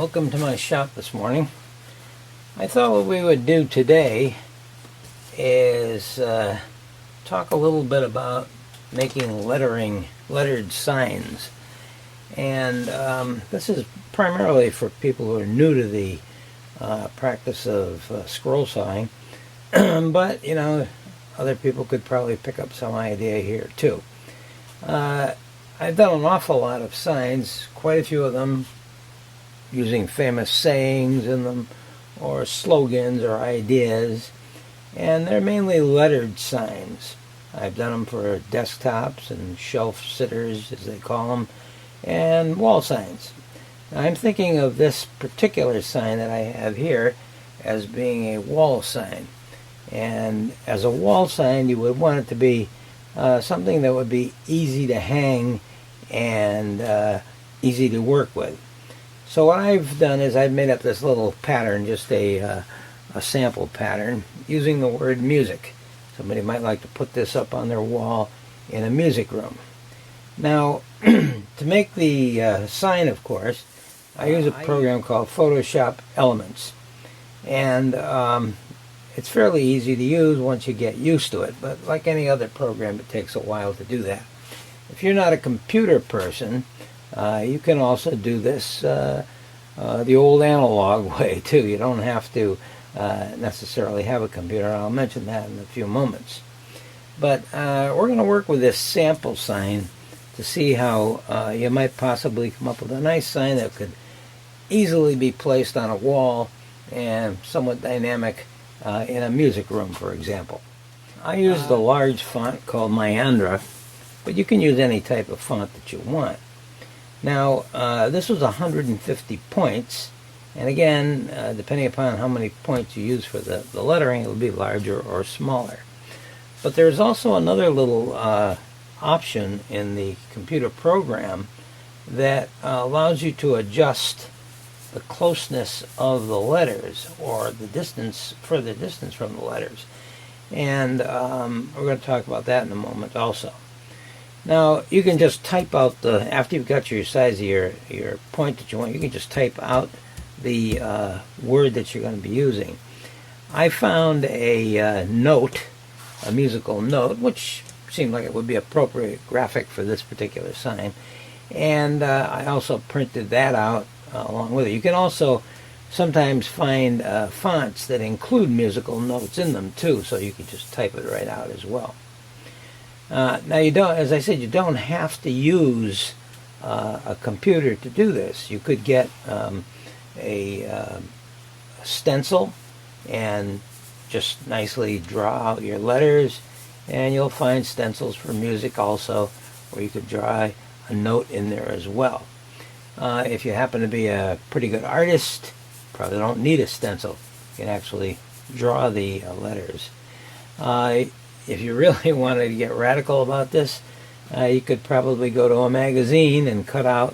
Welcome to my shop this morning. I thought what we would do today is talk a little bit about making lettered signs. And this is primarily for people who are new to the practice of scroll sawing. But, you know, other people could probably pick up some idea here too. I've done an awful lot of signs, quite a few of them using famous sayings in them or slogans or ideas, and they're mainly lettered signs. I've done them for desktops and shelf sitters, as they call them, and wall signs. Now, I'm thinking of this particular sign that I have here as being a wall sign. And as a wall sign, you would want it to be something that would be easy to hang and easy to work with. So what I've done is I've made up this little pattern, just a sample pattern, using the word music. Somebody might like to put this up on their wall in a music room. Now, to make the sign, of course, I use a program called Photoshop Elements. And it's fairly easy to use once you get used to it, but like any other program, it takes a while to do that. If you're not a computer person, you can also do this the old analog way too. You don't have to necessarily have a computer. I'll mention that in a few moments. But we're going to work with this sample sign to see how you might possibly come up with a nice sign that could easily be placed on a wall and somewhat dynamic in a music room, for example. I use the large font called Myandra, but you can use any type of font that you want. Now, this was 150 points, and again, depending upon how many points you use for the lettering, it will be larger or smaller. But there's also another little option in the computer program that allows you to adjust the closeness of the letters, or the distance, further distance from the letters. And we're going to talk about that in a moment also. Now, you can just type out after you've got your size of your point that you want, you can just type out the word that you're going to be using. I found a note, a musical note, which seemed like it would be appropriate graphic for this particular sign. And I also printed that out along with it. You can also sometimes find fonts that include musical notes in them too, so you can just type it right out as well. Now, you don't, as I said, you don't have to use a computer to do this. You could get a stencil and just nicely draw out your letters, and you'll find stencils for music also, where you could draw a note in there as well. If you happen to be a pretty good artist, probably don't need a stencil. You can actually draw the letters. If you really wanted to get radical about this, you could probably go to a magazine and cut out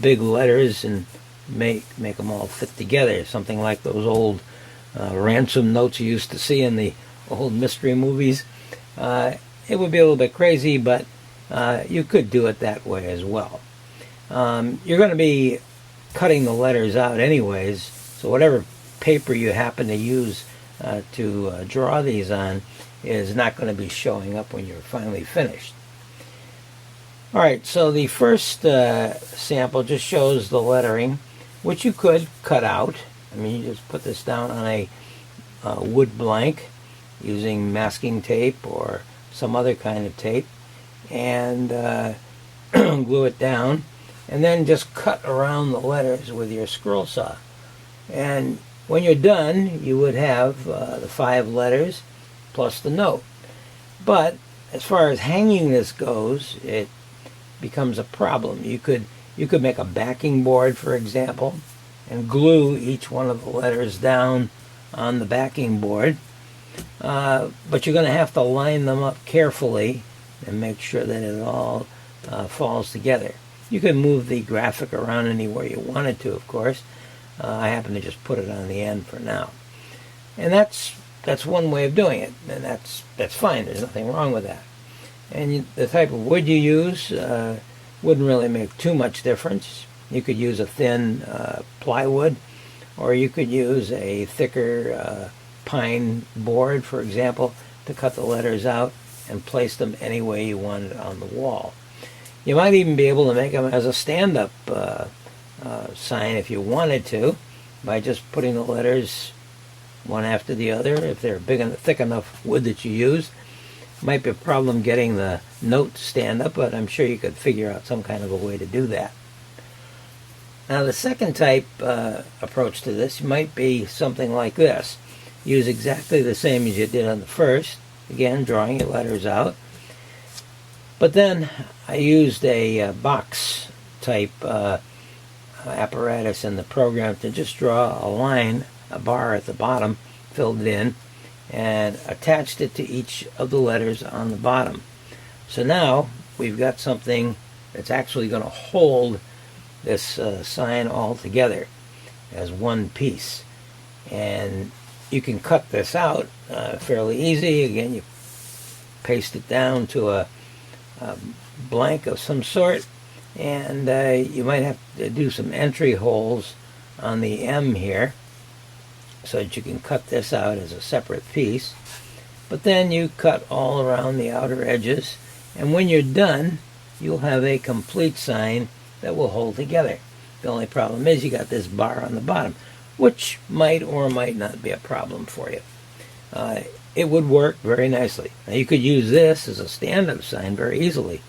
big letters and make them all fit together, something like those old ransom notes you used to see in the old mystery movies. It would be a little bit crazy, but you could do it that way as well. You're going to be cutting the letters out anyways, so whatever paper you happen to use to draw these on is not going to be showing up when you're finally finished. Alright, so the first sample just shows the lettering, which you could cut out. I mean, you just put this down on a wood blank using masking tape or some other kind of tape, and glue it down, and then just cut around the letters with your scroll saw. And when you're done, you would have the 5 letters plus the note. But as far as hanging this goes, it becomes a problem. You could make a backing board, for example, and glue each one of the letters down on the backing board. But you're going to have to line them up carefully and make sure that it all falls together. You can move the graphic around anywhere you wanted to, of course. I happen to just put it on the end for now. And that's one way of doing it, and that's fine. There's nothing wrong with that. And the type of wood you use wouldn't really make too much difference. You could use a thin plywood, or you could use a thicker pine board, for example, to cut the letters out and place them any way you wanted on the wall. You might even be able to make them as a stand-up sign if you wanted to, by just putting the letters one after the other. If they're big and thick enough wood that you use, might be a problem getting the note to stand up, but I'm sure you could figure out some kind of a way to do that. Now the second type approach to this might be something like this. Use exactly the same as you did on the first, again drawing your letters out, but then I used a box type apparatus in the program to just draw a line, a bar at the bottom, filled it in, and attached it to each of the letters on the bottom. So now we've got something that's actually going to hold this sign all together as one piece. And you can cut this out fairly easy. Again, you paste it down to a blank of some sort, and you might have to do some entry holes on the M here so that you can cut this out as a separate piece. But then you cut all around the outer edges, and when you're done, you'll have a complete sign that will hold together. The only problem is you got this bar on the bottom, which might or might not be a problem for you. It would work very nicely. Now you could use this as a stand-up sign very easily.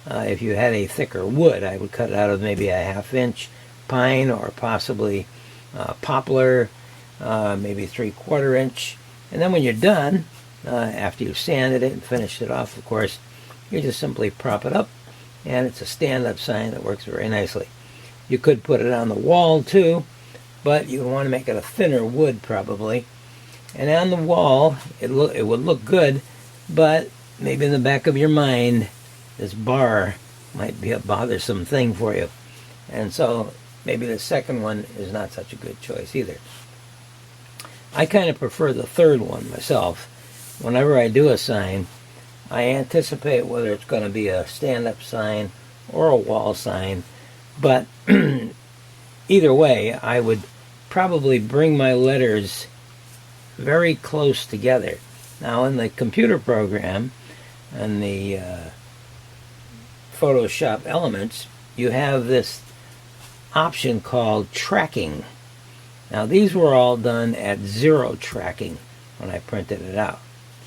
If you had a thicker wood, I would cut it out of maybe a 1/2-inch pine, or possibly poplar, maybe 3/4 inch. And then when you're done, after you've sanded it and finished it off, of course, you just simply prop it up, and it's a stand-up sign that works very nicely. You could put it on the wall too, but you want to make it a thinner wood probably. And on the wall, it would look good, but maybe in the back of your mind, this bar might be a bothersome thing for you. And so maybe the second one is not such a good choice either. I kind of prefer the third one myself. Whenever I do a sign, I anticipate whether it's going to be a stand-up sign or a wall sign, but either way, I would probably bring my letters very close together. Now in the computer program and the Photoshop Elements, you have this option called tracking. Now these were all done at 0 tracking when I printed it out.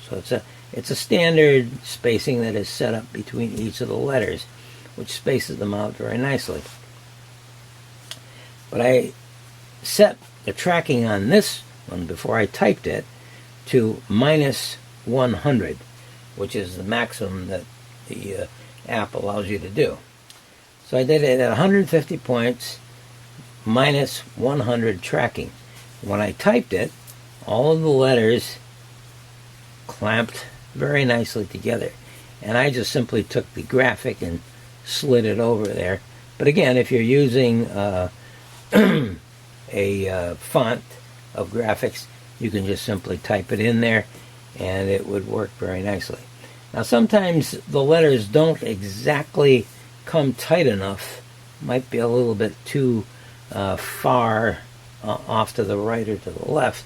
So it's a standard spacing that is set up between each of the letters, which spaces them out very nicely. But I set the tracking on this one before I typed it to -100, which is the maximum that the app allows you to do. So I did it at 150 points, -100 tracking. When I typed it, all of the letters clamped very nicely together. And I just simply took the graphic and slid it over there. But again, if you're using a font of graphics, you can just simply type it in there and it would work very nicely. Now sometimes the letters don't exactly come tight enough, might be a little bit too far off to the right or to the left,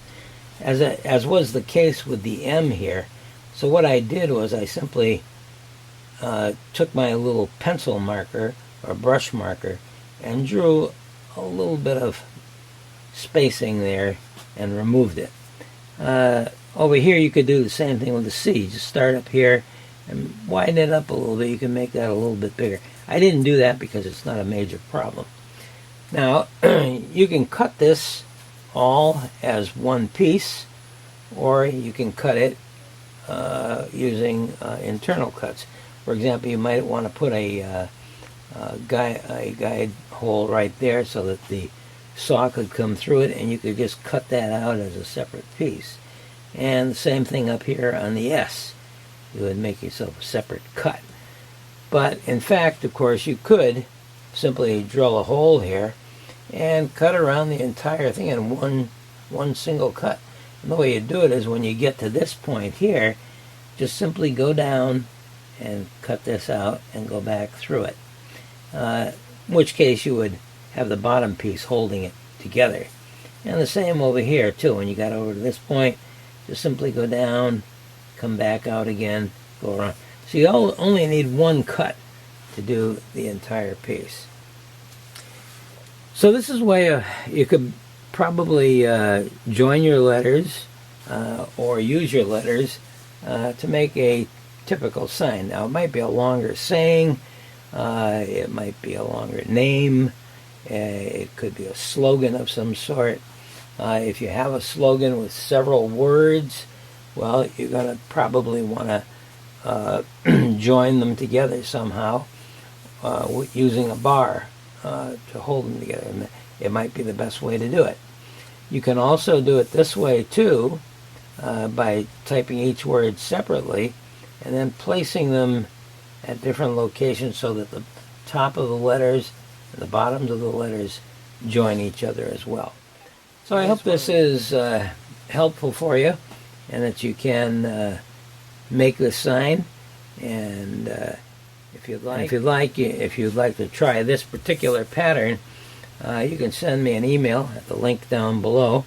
as was the case with the M here. So what I did was I simply took my little pencil marker or brush marker and drew a little bit of spacing there and removed it. Over here you could do the same thing with the C. Just start up here and widen it up a little bit. You can make that a little bit bigger. I didn't do that because it's not a major problem. Now you can cut this all as one piece, or you can cut it using internal cuts. For example, you might want to put a guide hole right there so that the saw could come through it, and you could just cut that out as a separate piece. And the same thing up here on the S. You would make yourself a separate cut. But in fact, of course, you could simply drill a hole here and cut around the entire thing in one single cut. And the way you do it is when you get to this point here, just simply go down and cut this out and go back through it. In which case you would have the bottom piece holding it together. And the same over here too. When you got over to this point, just simply go down, come back out again, go around. So you only need one cut to do the entire piece. So this is where you could probably join your letters or use your letters to make a typical sign. Now it might be a longer saying, it might be a longer name, it could be a slogan of some sort. If you have a slogan with several words, well, you're going to probably want to join them together somehow using a bar to hold them together. And it might be the best way to do it. You can also do it this way too, by typing each word separately and then placing them at different locations so that the top of the letters and the bottoms of the letters join each other as well. So I hope this is helpful for you and that you can make this sign. And if you'd like to try this particular pattern, you can send me an email at the link down below,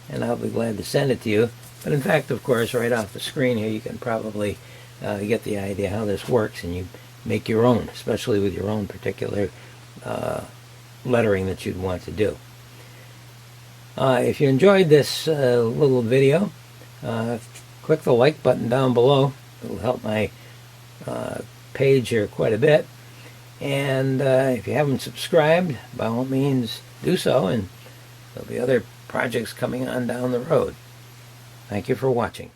and I'll be glad to send it to you. But in fact, of course, right off the screen here, you can probably get the idea how this works, and you make your own, especially with your own particular lettering that you'd want to do. If you enjoyed this little video, click the like button down below. It'll help my page here quite a bit. And if you haven't subscribed, by all means do so, and there'll be other projects coming on down the road. Thank you for watching.